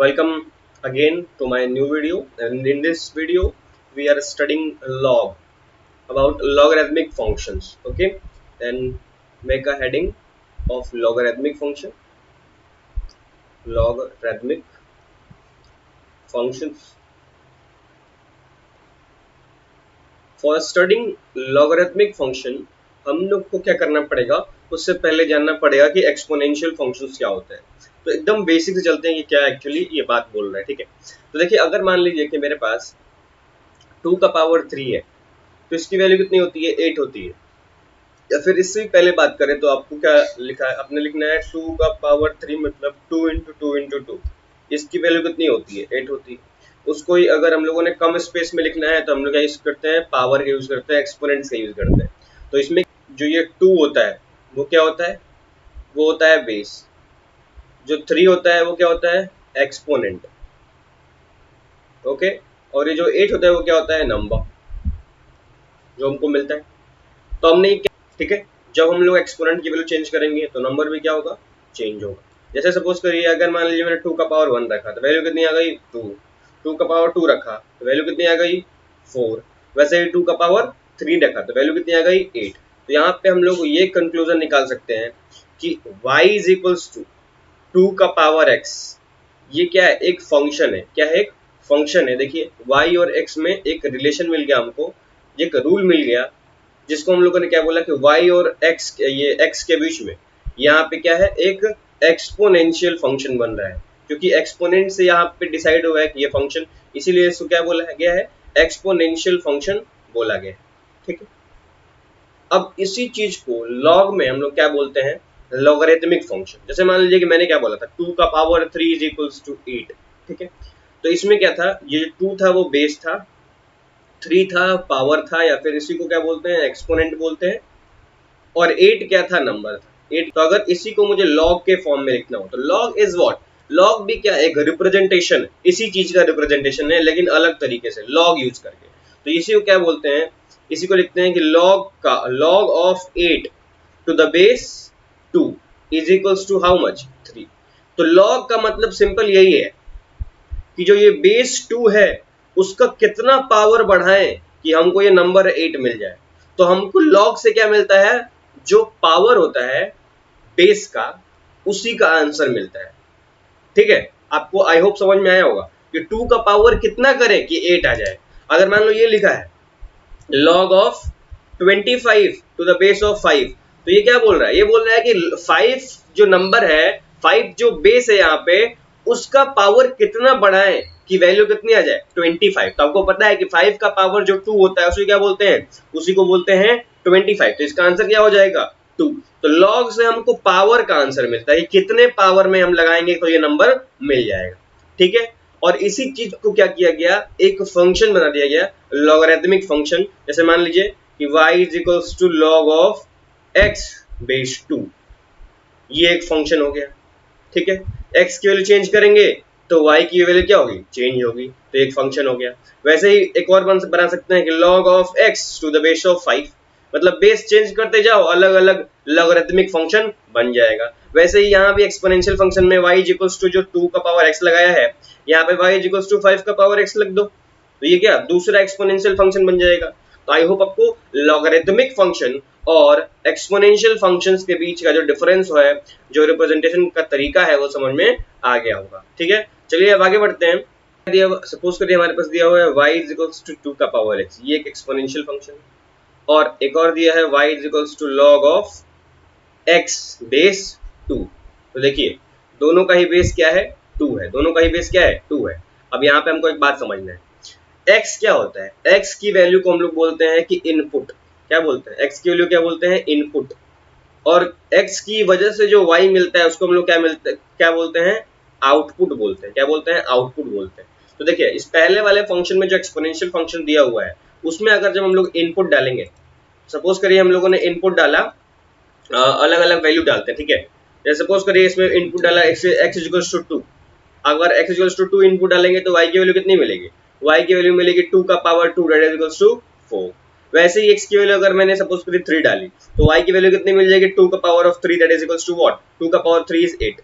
Welcome again to my new video, and in this video we are studying log about logarithmic functions. Okay, then make a heading of logarithmic function, logarithmic functions. For studying logarithmic function हम लोग को क्या करना पड़ेगा, उससे पहले जानना पड़ेगा कि एक्सपोनेंशियल फंक्शंस क्या होते हैं। तो एकदम बेसिक से चलते हैं कि क्या एक्चुअली ये बात बोल रहा है। ठीक है, तो देखिए अगर मान लीजिए कि मेरे पास 2 का पावर 3 है तो इसकी वैल्यू कितनी होती है, 8 होती है। या फिर इससे भी पहले बात करें तो आपको क्या लिखा है, आपने लिखना है 2 का पावर 3 मतलब 2 इंटू टू इंटू टू, इसकी वैल्यू कितनी होती है, 8 होती है। उसको ही अगर हम लोगों ने कम स्पेस में लिखना है तो हम लोग क्या यूज करते हैं, पावर का यूज करते हैं, एक्सपोनेंट्स का यूज करते हैं। तो इसमें जो ये 2 होता है वो क्या होता है, वो होता है बेस। जो 3 होता है वो क्या होता है, एक्सपोनेंट। ओके, और ये जो 8 होता है वो क्या होता है, नंबर जो हमको मिलता है। तो हमने ठीक है, जब हम लोग एक्सपोनेंट की वैल्यू चेंज करेंगे तो नंबर भी क्या होगा, चेंज होगा। जैसे सपोज करिए अगर मान लीजिए मैंने 2 का पावर 1 रखा तो वैल्यू कितनी आ गई, 2। 2 का पावर 2 रखा तो वैल्यू कितनी आ गई, 4। वैसे ही 2 का पावर 3 रखा तो वैल्यू कितनी आ गई, 8। तो यहाँ पे हम लोग ये कंक्लूजन निकाल सकते हैं कि y इज इक्वल्स टू 2 का पावर x। ये क्या है, एक फंक्शन है। क्या है, एक फंक्शन है। देखिए y और x में एक रिलेशन मिल गया हमको, एक रूल मिल गया, जिसको हम लोगों ने क्या बोला कि y और x, ये x के बीच में यहाँ पे क्या है, एक एक्सपोनेंशियल फंक्शन बन रहा है। क्योंकि एक्सपोनेंट से यहाँ पे डिसाइड हुआ है कि ये फंक्शन, इसीलिए इसको क्या बोला गया है, एक्सपोनेंशियल फंक्शन बोला गया है। ठीक है, अब इसी चीज को लॉग में हम लोग क्या बोलते हैं, लॉगरिथमिक फंक्शन। जैसे मान लीजिए कि मैंने क्या बोला था, 2 का पावर 3 इज इक्वल्स टू 8। ठीक है, तो इसमें क्या था, ये 2 था वो बेस था, 3 था पावर था, या फिर इसी को क्या बोलते हैं, एक्सपोनेंट बोलते हैं, और 8 क्या था, नंबर था 8। तो अगर इसी को मुझे लॉग के फॉर्म में लिखना हो तो लॉग इज व्हाट, लॉग भी क्या, एक रिप्रेजेंटेशन, इसी चीज का रिप्रेजेंटेशन है लेकिन अलग तरीके से लॉग यूज करके। तो इसी को क्या बोलते हैं, इसी को लिखते हैं कि लॉग का, log of 8 to the base 2 is equals to how much, 3। तो लॉग का मतलब सिंपल यही है कि जो ये बेस 2 है उसका कितना पावर बढ़ाएं कि हमको ये नंबर 8 मिल जाए। तो हमको लॉग से क्या मिलता है, जो पावर होता है बेस का, उसी का आंसर मिलता है। ठीक है, आपको आई होप समझ में आया होगा कि 2 का पावर कितना करे कि 8 आ जाए। अगर मान लो ये लिखा है log of 25 to the base of 5, तो ये क्या बोल रहा है, ये बोल रहा है कि 5 जो नंबर है, 5 जो बेस है यहाँ पे, उसका पावर कितना बढ़ाएं कि वैल्यू कितनी आ जाए, 25। तो आपको पता है कि 5 का पावर जो 2 होता है उसी क्या बोलते हैं, उसी को बोलते हैं 25। तो इसका आंसर क्या हो जाएगा, 2। तो लॉग से हमको पावर का आंसर मिलता है, कितने पावर में हम लगाएंगे तो ये नंबर मिल जाएगा। ठीक है, और इसी चीज को क्या किया गया, एक फंक्शन बना दिया गया, लॉगरिथमिक फंक्शन। जैसे मान लीजिए कि y is equals to log of x base 2, ये एक फंक्शन हो गया। ठीक है, x की वैल्यू चेंज करेंगे तो y की वैल्यू क्या होगी, चेंज होगी, तो एक फंक्शन हो गया। वैसे ही एक और बना सकते हैं कि log of x to the base of 5, मतलब बेस चेंज करते जाओ, अलग अलग लॉगरिथमिक फंक्शन बन जाएगा। वैसे ही यहाँ भी एक्सपोनेंशियल फंक्शन में y इज इक्वल्स टू जो 2 का पावर x लगाया है, यहाँ पे y इज इक्वल्स टू 5 का पावर x लग दो, तो ये क्या दूसरा एक्सपोनेंशियल फंक्शन बन जाएगा। तो आई होप आपको लॉगरिथमिक फंक्शन और एक्सपोनेंशियल फंक्शंस के बीच का जो डिफरेंस है, जो रिप्रेजेंटेशन का तरीका है, वो समझ में आ गया होगा। ठीक है, चलिए अब आगे बढ़ते हैं। सपोज करिए हमारे पास दिया हुआ है y इज इक्वल्स टू 2 का पावर x, ये एक एक्सपोनेंशियल फंक्शन है। और एक और दिया है y is equals to log of x base 2। तो देखिए दोनों का ही बेस क्या है, 2 है, दोनों का ही बेस क्या है, 2 है। अब यहाँ पे हमको एक बात समझना है, x क्या होता है, x की वैल्यू को हम लोग बोलते हैं कि इनपुट। क्या बोलते हैं, x की वैल्यू क्या बोलते हैं, इनपुट। और x की वजह से जो y मिलता है उसको हम लोग क्या बोलते हैं, आउटपुट बोलते हैं। क्या बोलते हैं, आउटपुट बोलते हैं। तो देखिए इस पहले वाले फंक्शन में जो एक्सपोनेंशियल फंक्शन दिया हुआ है, उसमें अगर जब हम लोग इनपुट डालेंगे, सपोज करिए हम लोगों ने इनपुट डाला, अलग अलग वैल्यू डालते हैं। ठीक है, जैसे सपोज करिए इसमें इनपुट डाला x इज इक्वल्स टू 2, अगर x इक्वल्स टू 2 इनपुट डालेंगे तो y की वैल्यू कितनी मिलेगी, y की वैल्यू मिलेगी 2 का power 2 that is equals to 4। वैसे ही x की वैल्यू अगर मैंने सपोज करिए 3 डाली तो y की वैल्यू कितनी मिल जाएगी, 2 का power of 3 that is equals to what, 2 का पावर 3 इज 8।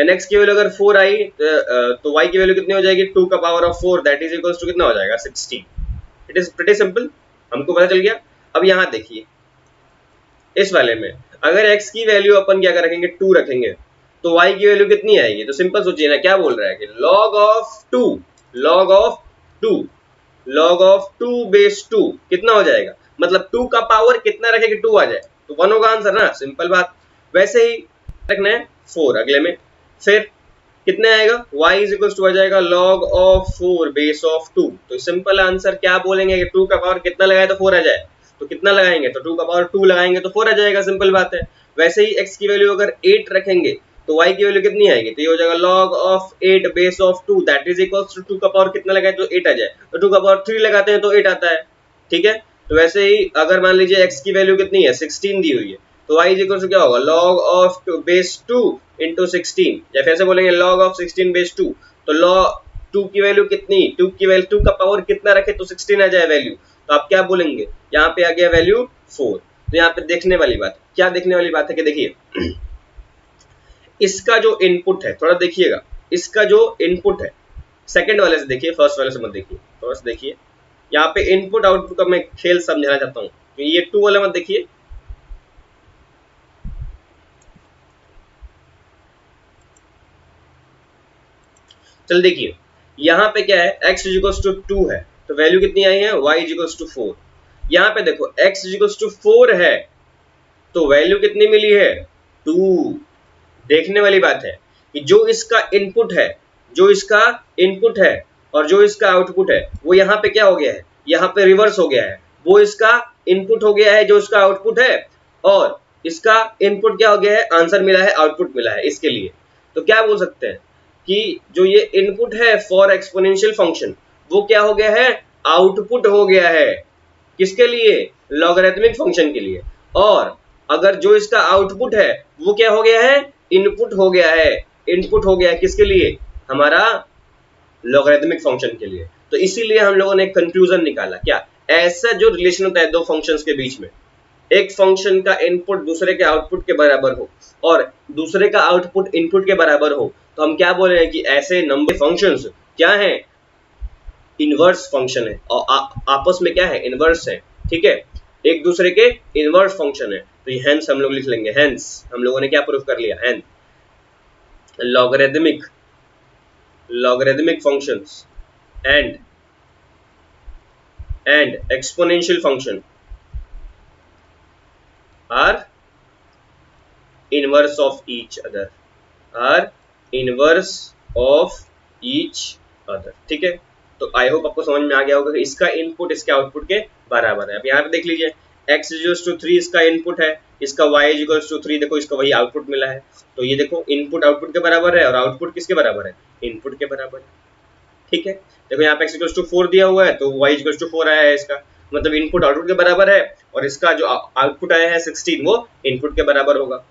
एंड x की वैल्यू अगर 4 आई तो y की वैल्यू कितनी हो जाएगी 2 का power of 4 that is equals to कितना हो जाएगा 16। इट इज प्रीटी सिंपल, हमको पता चल गया। अब यहाँ देखिए इस वाले में अगर x की वैल्यू अपन क्या रखेंगे 2 रखेंगे तो y की वैल्यू कितनी आएगी, तो सिंपल सोचिए ना क्या बोल रहा है कि log of 2 log of 2 log of 2 base 2 कितना हो जाएगा, मतलब 2 का पावर कितना रखे कि 2 आ जाए, तो 1 होगा आंसर ना, सिंपल बात। वैसे ही रखना है 4 अगले में, फिर कितने आएगा y इज इक्वल टू आ जाएगा log ऑफ 4 बेस ऑफ 2। तो सिंपल आंसर क्या बोलेंगे कि 2 का पावर कितना लगाए तो 4 आ जाए, तो कितना लगाएंगे तो 2 का पावर 2 लगाएंगे तो 4 आ जाएगा, सिंपल बात है। वैसे ही x की वैल्यू अगर 8 रखेंगे तो y की वैल्यू कितनी आएगी, तो ये हो जाएगा log of 8 base of 2 that is equal to 2 का पावर कितना लगाए तो 8 आ जाए, तो 2 का पावर 3 लगाते हैं तो 8 आता है, ठीक है। तो वैसे ही अगर मान लीजिए x की वैल्यू कितनी है 16 दी हुई है तो y इज इक्वल टू क्या होगा log ऑफ बेस 2 इंटू 16, या फिर से बोलेंगे log ऑफ 16 बेस 2, तो log 2 की वैल्यू कितनी 2 की वैल्यू 2 का पावर कितना रखे तो 16 आ जाए वैल्यू, तो आप क्या बोलेंगे यहाँ पे आ गया वैल्यू 4। तो यहाँ पे देखने वाली बात क्या देखने वाली बात है कि देखिए इसका जो इनपुट है थोड़ा देखिएगा, इसका जो इनपुट है सेकंड वाले से देखिए फर्स्ट वाले से मत देखिए, फर्स्ट देखिए यहाँ पे इनपुट आउटपुट का मैं खेल समझाना चाहता हूँ, ये 2 वाला मत देखिए। चल देखिए यहाँ पे क्या है x इक्वल्स टू 2 है तो वैल्यू कितनी आई है y इक्वल्स टू 4। यहाँ पे देखो x इक्वल्स टू 4 है तो वैल्यू कितनी मिली है 2। देखने वाली बात है कि जो इसका इनपुट है और जो इसका आउटपुट है वो यहाँ पे क्या हो गया है, यहाँ पे रिवर्स हो गया है, वो इसका इनपुट हो गया है जो इसका आउटपुट है, और इसका इनपुट क्या हो गया है आंसर मिला है आउटपुट मिला है इसके लिए। तो क्या बोल सकते हैं कि जो ये इनपुट है फॉर एक्सपोनेंशियल फंक्शन वो क्या हो गया है आउटपुट हो गया है, किसके लिए लॉगरिथमिक फंक्शन के लिए, और अगर जो इसका आउटपुट है वो क्या हो गया है इनपुट हो गया है, इनपुट हो गया है किसके लिए हमारा लॉगरिथमिक फंक्शन के लिए। तो इसीलिए हम लोगों ने एक कंक्लूजन निकाला, क्या ऐसा जो रिलेशन होता है दो फंक्शंस के बीच में, एक फंक्शन का इनपुट दूसरे के आउटपुट के बराबर हो और दूसरे का आउटपुट इनपुट के बराबर हो, तो हम क्या बोल रहे हैं कि ऐसे नंबर फंक्शंस क्या हैं इनवर्स फंक्शन है, और आपस में क्या है इनवर्स है, ठीक है, एक दूसरे के इनवर्स फंक्शन है। तो ये हेंस हम लोग लिख लेंगे, हेंस हम लोगों ने क्या प्रूफ कर लिया, hence logarithmic functions and exponential function are inverse of each other, ठीक है। तो आई होप आपको समझ में आ गया होगा कि इसका इनपुट इसके आउटपुट के बराबर है। अब यहाँ पे देख लीजिए x इक्वल्स टू 3 इसका इनपुट है, इसका y इक्वल्स टू 3 देखो इसका वही आउटपुट मिला है, तो ये देखो इनपुट आउटपुट के बराबर है और आउटपुट किसके बराबर है इनपुट के बराबर है, ठीक है। देखो यहाँ पे x इक्वल्स टू 4 दिया हुआ है तो y इक्वल्स टू 4 आया है, इसका मतलब इनपुट आउटपुट के बराबर है, और इसका जो आउटपुट आया है 16 वो इनपुट के बराबर होगा,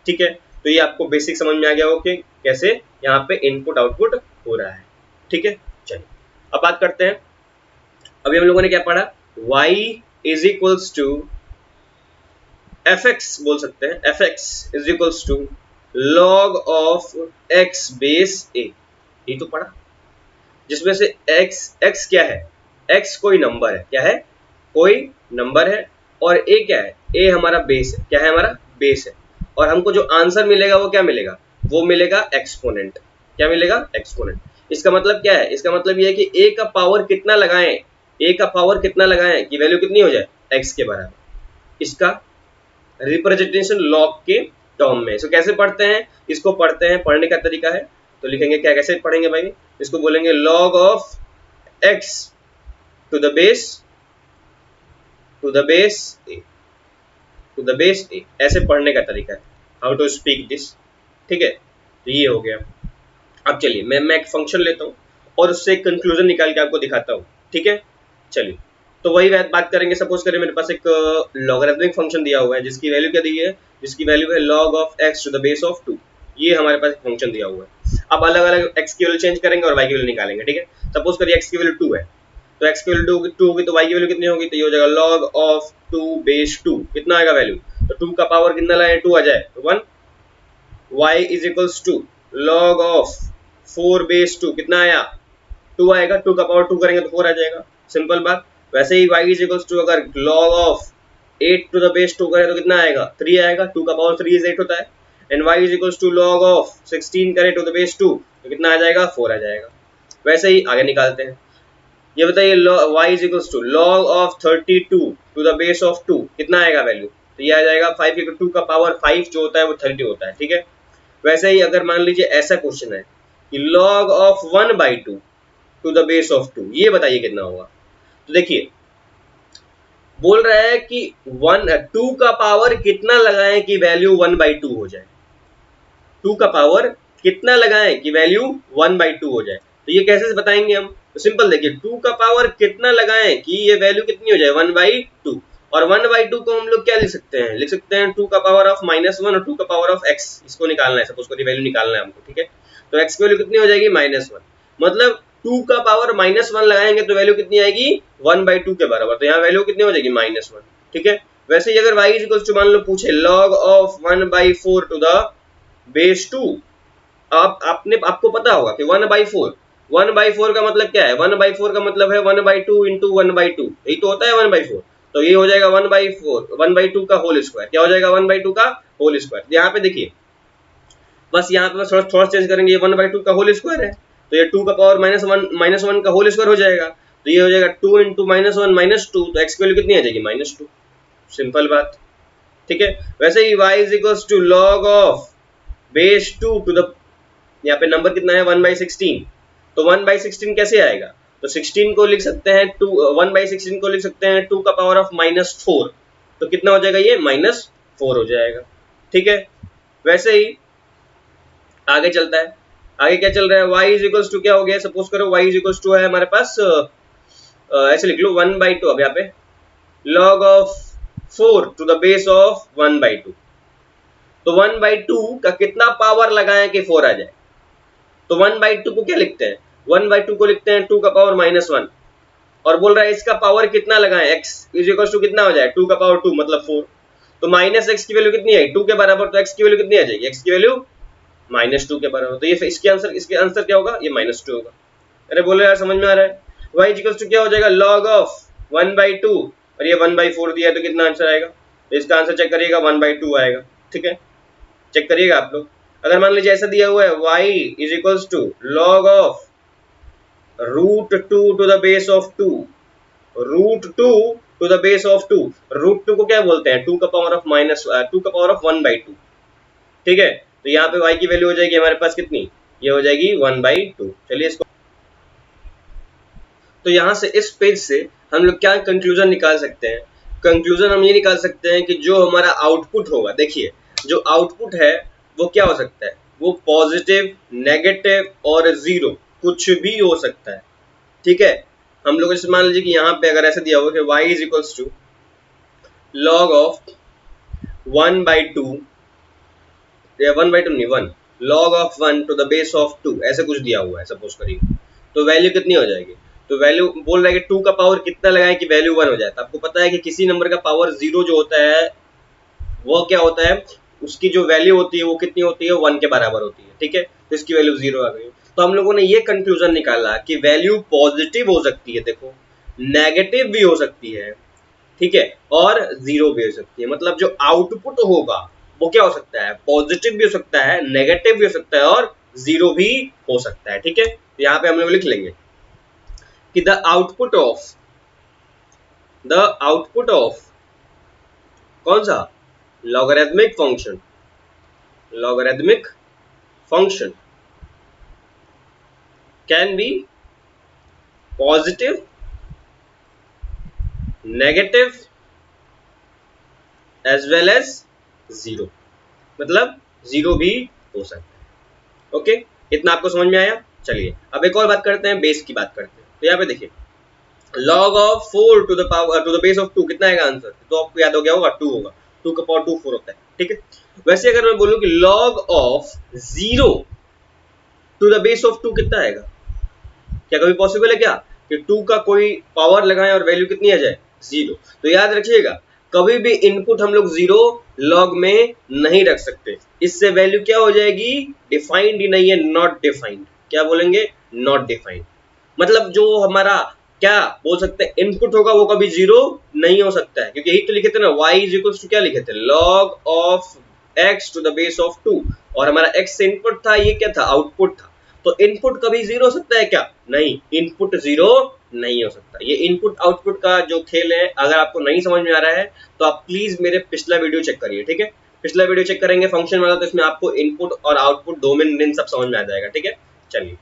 ठीक है। तो ये आपको बेसिक समझ में आ गया होगा कि कैसे यहाँ पे इनपुट आउटपुट हो रहा है, ठीक है। चलिए अब बात करते हैं, अभी हम लोगों ने क्या पढ़ा, y is equals to fx बोल सकते हैं, fx is equals to log of x base a, ये तो पढ़ा, जिसमें से x क्या है, x कोई नंबर है, क्या है कोई नंबर है, और a क्या है, a हमारा बेस है, क्या है हमारा बेस है, और हमको जो आंसर मिलेगा वो क्या मिलेगा, वो मिलेगा एक्सपोनेंट, क्या मिलेगा एक्सपोनेंट। इसका मतलब क्या है, इसका मतलब ये है कि a का पावर कितना लगाएं, a का पावर कितना लगाएं कि वैल्यू कितनी हो जाए x के बराबर, इसका रिप्रेजेंटेशन लॉग के टर्म में। इसको कैसे पढ़ते हैं, इसको पढ़ते हैं, पढ़ने का तरीका है तो लिखेंगे क्या, कैसे पढ़ेंगे भाई, इसको बोलेंगे log of x to the base a, ऐसे पढ़ने का तरीका है, हाउ टू स्पीक दिस, ठीक है। तो ये हो गया। अब चलिए मैं एक फंक्शन लेता हूँ और उससे एक कंक्लूजन निकाल के आपको दिखाता हूँ, ठीक है। चलिए तो वही बात करेंगे, सपोज करें मेरे पास एक लॉगरिथमिक फंक्शन दिया हुआ है जिसकी वैल्यू क्या दी है, जिसकी वैल्यू है log of x to the base of 2, ये हमारे पास एक फंक्शन दिया हुआ है। अब अलग अलग x की वैल्यू चेंज करेंगे और y की वैल्यू निकालेंगे, ठीक है। सपोज करिए x की वैल्यू 2 है तो x की वैल्यू 2 होगी तो y की वैल्यू कितनी होगी, तो ये हो जाएगा log ऑफ 2 बेस 2, कितना आएगा वैल्यू, तो 2 का पावर कितना लाए 2 आ जाए तो 1, y is equals to log of 4 base 2 कितना आया 2 आएगा, 2 का पावर 2 करेंगे तो 4 आ जाएगा, सिंपल बात। वैसे ही y इज इक्वल्स टू अगर log of 8 to the base 2 करें तो कितना आएगा 3 आएगा, 2 का पावर 3 इज 8 होता है। And y is equals to log of 16 करें टू द बेस 2 तो कितना आ जाएगा 4 आ जाएगा। वैसे ही आगे निकालते हैं, ये बताइए y is equals to log of 32 to the base of 2 कितना आएगा वैल्यू, तो ये आ जाएगा 5 क्योंकि 2 का पावर 5 जो होता है वो 30 होता है, ठीक है। वैसे ही अगर मान लीजिए ऐसा क्वेश्चन है कि log of 1/2 to the base of 2, ये बताइए कितना होगा। तो देखिए बोल रहा है कि 2 का पावर कितना लगाएं कि वैल्यू 1/2 हो जाए, 2 का पावर कितना लगाएं कि वैल्यू 1/2 हो जाए। तो ये कैसे बताएंगे हम, तो सिंपल देखिए 2 का पावर कितना लगाएं कि ये वैल्यू कितनी हो जाए 1/2, और 1/2 को हम लोग क्या लिख सकते हैं, लिख सकते हैं 2 का पावर ऑफ -1 और 2 का पावर ऑफ x, इसको निकालना है, सपोज करिए वैल्यू निकालना है हमको, ठीक है। तो x की वैल्यू कितनी हो जाएगी -1, मतलब 2 का पावर -1 लगाएंगे तो वैल्यू कितनी आएगी 1/2 के बराबर, तो यहाँ वैल्यू कितनी हो जाएगी -1, ठीक है। वैसे ही अगर y इज इक्वल टू मान लो पूछे log of 1/4 to the base 2, आपको पता होगा कि 1/4 का मतलब क्या है, 1/4 का मतलब है 1/2 इंटू 1/2, यही तो होता है 1/4। तो ये हो जाएगा 1/2 का होल स्क्वायर, क्या हो जाएगा 1/2 का होल स्क्वायर। यहाँ पे देखिए बस यहाँ पे थोड़ा चेंज करेंगे, ये 1/2 का होल स्क्वायर है तो ये 2 का पावर -1 का होल स्क्वायर हो जाएगा, तो ये हो जाएगा 2 इंटू -1 -2, तो x की वैल्यू कितनी आ जाएगी -2, सिंपल बात, ठीक है। वैसे ही y is equals to log of base 2 to the, यहाँ पे नंबर कितना है 1/16, तो 1/16 कैसे आएगा, तो 16 को लिख सकते हैं 1/16 को लिख सकते हैं 2 का पावर ऑफ -4, तो कितना हो जाएगा ये -4 हो जाएगा, ठीक है। वैसे ही आगे चलता है, आगे क्या चल रहा है, y इज इक्वल्स टू क्या हो गया, सपोज करो y इज इक्वल्स टू है हमारे पास ऐसे लिख लो 1/2, अब यहाँ पे log of 4 to the base of 1/2, तो 1/2 का कितना पावर लगाएं कि 4 आ जाए, तो 1/2 को क्या लिखते हैं, 1/2 को लिखते हैं 2 का पावर -1, और बोल रहा है इसका पावर कितना लगाएं x इज इक्वल्स टू कितना हो जाए 2 का पावर 2 मतलब 4, तो -x की वैल्यू कितनी आई 2 के बराबर, तो x की वैल्यू कितनी आ जाएगी, x की वैल्यू -2 के बराबर, तो ये इसके आंसर क्या होगा, ये -2 होगा। अरे बोलो यार समझ में आ रहा है, y इक्वल्स टू क्या हो जाएगा log ऑफ 1/2, और ये 1/4 दिया है तो कितना आंसर आएगा, तो इसका आंसर चेक करिएगा 1/2 आएगा, ठीक है, चेक करिएगा आप लोग। अगर मान लीजिए ऐसा दिया हुआ है y is equals to log of √2 to the base of 2, √2 to the base of 2, √2 को क्या बोलते हैं 2 का पावर ऑफ 1/2, ठीक है। तो यहाँ पे y की वैल्यू हो जाएगी हमारे पास कितनी, ये हो जाएगी 1/2। चलिए इसको, तो यहाँ से इस पेज से हम लोग क्या कंक्लूजन निकाल सकते हैं, कंक्लूजन हम ये निकाल सकते हैं कि जो हमारा आउटपुट होगा, देखिए जो आउटपुट है वो क्या हो सकता है, वो पॉजिटिव, नेगेटिव और जीरो कुछ भी हो सकता है, ठीक है। हम लोग जैसे मान लीजिए कि यहाँ पे अगर ऐसे दिया हुआ कि y is equals to log of 1/2 या 1/2 नहीं 1 log of 1 to the base of 2, ऐसे कुछ दिया हुआ है सपोज करिए, तो वैल्यू कितनी हो जाएगी, तो वैल्यू बोल रहा है कि 2 का पावर कितना लगाएं कि वैल्यू 1 हो जाए। तो आपको पता है कि किसी नंबर का पावर 0 जो होता है वो क्या होता है, उसकी जो वैल्यू होती है वो कितनी होती है 1 के बराबर होती है, ठीक है। तो इसकी वैल्यू 0 आ गई, तो हम लोगों ने ये कंक्लूजन निकाला कि वैल्यू पॉजिटिव हो सकती है, देखो नेगेटिव भी हो सकती है, ठीक है, और जीरो भी हो सकती है। मतलब जो आउटपुट होगा वो क्या हो सकता है, पॉजिटिव भी हो सकता है, नेगेटिव भी हो सकता है और जीरो भी हो सकता है, ठीक है। तो यहाँ पे हम लोग लिख लेंगे कि द आउटपुट ऑफ कौन सा logarithmic function can be positive, negative as well as zero, मतलब जीरो भी हो सकता है, ओके। इतना आपको समझ में आया। चलिए अब एक और बात करते हैं, बेस की बात करते हैं। तो यहाँ पे देखिए log of 4 to the base of 2 कितना आएगा आंसर, तो आपको याद हो गया होगा 2 होगा, 2 का पावर 2 4 होता है, ठीक है। वैसे अगर मैं बोलूं कि log of 0 to the base of 2 कितना आएगा, क्या कभी पॉसिबल है क्या कि 2 का कोई पावर लगाएं और वैल्यू कितनी आ जाए 0। तो याद रखिएगा कभी भी इनपुट हम लोग 0 लॉग में नहीं रख सकते, इससे वैल्यू क्या हो जाएगी, डिफाइंड ही नहीं है, नॉट डिफाइंड। क्या बोलेंगे, नॉट डिफाइंड। मतलब जो हमारा क्या बोल सकते हैं इनपुट होगा वो कभी 0 नहीं हो सकता है, क्योंकि यही तो लिखे थे ना, y इज इक्वल टू क्या लिखे थे, log of x to the base of 2, और हमारा x इनपुट था, ये क्या था, आउटपुट था। तो इनपुट कभी 0 हो सकता है क्या, नहीं, इनपुट 0 नहीं हो सकता। ये इनपुट आउटपुट का जो खेल है, अगर आपको नहीं समझ में आ रहा है तो आप प्लीज मेरे पिछला वीडियो चेक करिए, ठीक है। पिछला वीडियो चेक करेंगे फंक्शन वाला, तो इसमें आपको इनपुट और आउटपुट डोमेन सब समझ में आ जाएगा, ठीक है। चलिए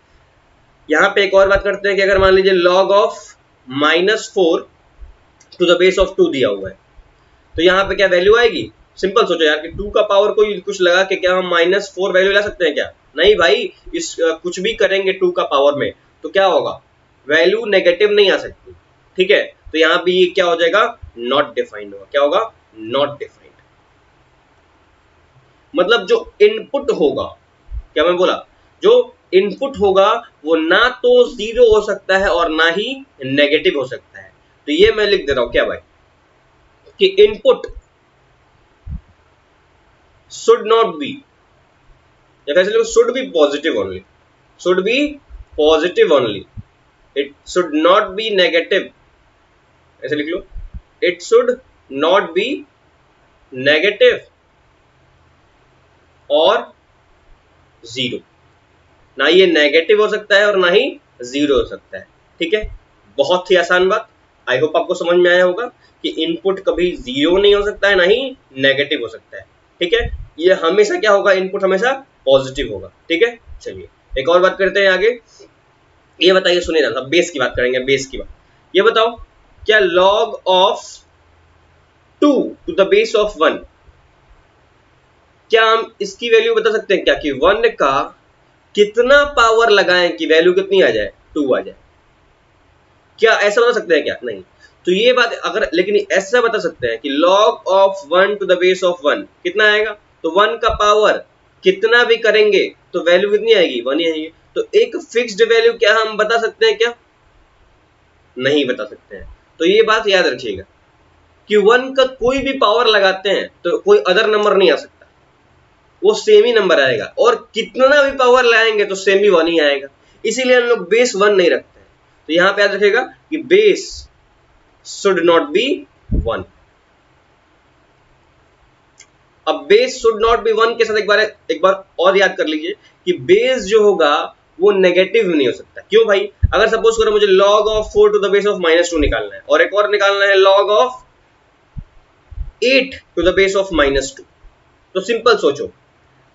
यहाँ पे एक और बात करते हैं कि अगर मान लीजिए log of -4 to the base of 2 दिया हुआ है, तो यहाँ पे क्या वैल्यू आएगी, सिंपल सोचो यार कि 2 का पावर कोई कुछ लगा के क्या हम -4 वैल्यू ला सकते हैं क्या, नहीं भाई। इस कुछ भी करेंगे 2 का पावर में तो क्या होगा, वैल्यू नेगेटिव नहीं आ सकती, ठीक है। तो यहाँ पे ये क्या हो जाएगा, नॉट डिफाइंड होगा, क्या होगा, नॉट डिफाइंड। मतलब जो इनपुट होगा, क्या मैं बोला, जो इनपुट होगा वो ना तो 0 हो सकता है और ना ही नेगेटिव हो सकता है। तो ये मैं लिख दे रहा हूं क्या भाई, कि इनपुट शुड नॉट बी, या कैसे लिखो, should be positive only, should be positive only, it should not be negative, ऐसे लिख लो, it should not be negative और 0, ना ये नेगेटिव हो सकता है और ना ही 0 हो सकता है, ठीक है। बहुत ही आसान बात, आई होप आपको समझ में आया होगा कि इनपुट कभी 0 नहीं हो सकता है, ना ही नेगेटिव हो सकता है, ठीक है। ये हमेशा क्या होगा, इनपुट हमेशा पॉजिटिव होगा, ठीक है। चलिए एक और बात करते हैं आगे, ये बताइए, सुनिए ना, बेस की बात करेंगे, बेस की बात। ये बताओ, क्या log of 2 to the base of 1, क्या हम इसकी वैल्यू बता सकते हैं क्या, कि 1 का कितना पावर लगाएं कि वैल्यू कितनी आ जाए, 2 आ जाए, क्या ऐसा बता सकते हैं क्या, नहीं। तो ये बात अगर, लेकिन ऐसा बता सकते हैं कि log of 1 to the base of 1 कितना आएगा, तो 1 का पावर कितना भी करेंगे तो वैल्यू कितनी आएगी, 1 ही आएगी। तो एक फिक्स्ड वैल्यू क्या हम बता सकते हैं क्या, नहीं बता सकते हैं। तो ये बात याद रखिएगा कि 1 का कोई भी पावर लगाते हैं तो कोई अदर नंबर नहीं आ सकता, वो सेम ही नंबर आएगा, और कितना भी पावर लाएंगे तो सेम ही 1 ही आएगा। इसीलिए हम लोग बेस 1 नहीं रखते हैं। तो यहां पे याद रखिएगा कि बेस शुड नॉट बी 1। अब बेस शुड नॉट बी 1 के साथ एक बार और याद कर लीजिए कि बेस जो होगा वो नेगेटिव नहीं हो सकता। क्यों भाई, अगर सपोज करो मुझे log of 4 to the base of -2 निकालना है, और एक और निकालना है log of 8 to the base of -2, तो सिंपल सोचो,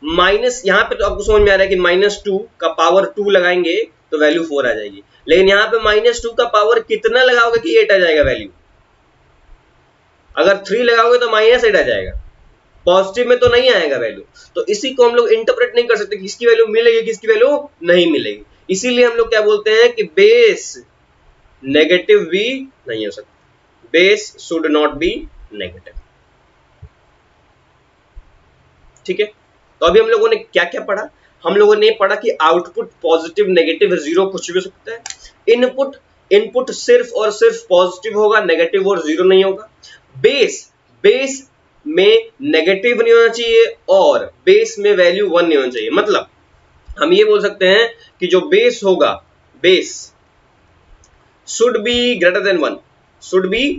माइनस, यहाँ पे तो आपको समझ में आ रहा है कि -2 का पावर 2 लगाएंगे तो वैल्यू 4 आ जाएगी, लेकिन यहाँ पे -2 का पावर कितना लगाओगे कि 8 आ जाएगा वैल्यू, अगर 3 लगाओगे तो -8 आ जाएगा, पॉजिटिव में तो नहीं आएगा वैल्यू। तो इसी को हम लोग इंटरप्रेट नहीं कर सकते, किसकी वैल्यू मिलेगी किसकी वैल्यू नहीं मिलेगी। इसीलिए हम लोग क्या बोलते हैं कि बेस नेगेटिव भी नहीं हो सकता, base should not be negative, ठीक है। तो अभी हम लोगों ने क्या क्या पढ़ा, हम लोगों ने पढ़ा कि आउटपुट पॉजिटिव नेगेटिव 0 कुछ भी हो सकता है, इनपुट सिर्फ और सिर्फ पॉजिटिव होगा, नेगेटिव और 0 नहीं होगा। बेस में नेगेटिव नहीं होना चाहिए और बेस में वैल्यू 1 नहीं होना चाहिए। मतलब हम ये बोल सकते हैं कि जो बेस होगा, base should be greater than 1, should be